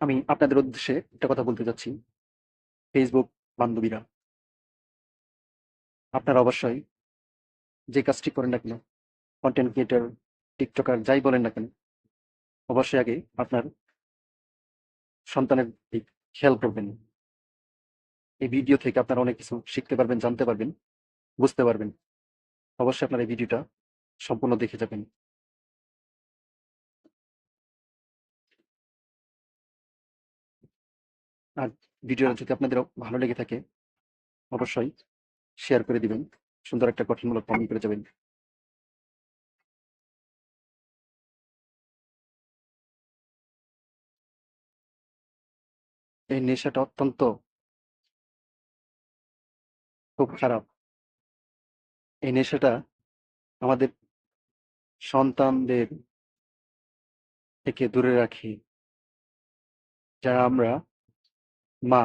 আমি আপনাদের উদ্দেশ্যে একটা কথা বলতে চাচ্ছি। ফেসবুক বান্ধবীরা, আপনারা অবশ্যই যে কাজটি করেন না কেন, কনটেন্ট ক্রিয়েটর, টিকটকার যাই বলেন না কেন, অবশ্যই আগে আপনার সন্তানের দিক খেয়াল করবেন। এই ভিডিও থেকে আপনারা অনেক কিছু শিখতে পারবেন, জানতে পারবেন, বুঝতে পারবেন। অবশ্যই আপনারা এই ভিডিওটা সম্পূর্ণ দেখে যাবেন। আর ভিডিওটা যদি আপনাদের ভালো লেগে থাকে, অবশ্যই শেয়ার করে দিবেন। সুন্দর একটা গঠনমূলক কমেন্ট করে যাবেন। এই নেশাটা অত্যন্ত খুব খারাপ। এই নেশাটা আমাদের সন্তানদের থেকে দূরে রাখে। যারা আমরা মা,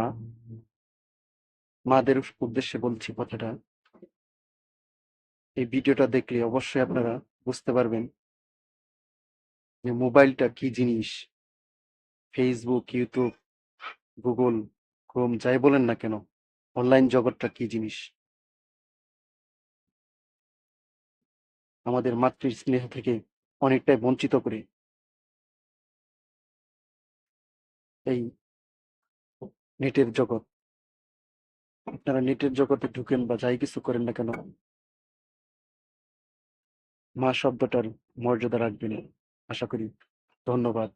মাদের উদ্দেশ্যে বলছি কথাটা। এই ভিডিওটা দেখলে অবশ্যই আপনারা বুঝতে পারবেন যে মোবাইলটা কি জিনিস। ফেসবুক, ইউটিউব, গুগল, ক্রোম যাই বলেন না কেন, অনলাইন জগৎটা কি জিনিস। আমাদের মাতৃস্নেহ থেকে অনেকটাই বঞ্চিত করে এই নেটের জগৎ। আপনারা নেটের জগতে ঢুকেন বা যাই কিছু করেন না কেন, মা শব্দটার মর্যাদা রাখবেন, আশা করি। ধন্যবাদ।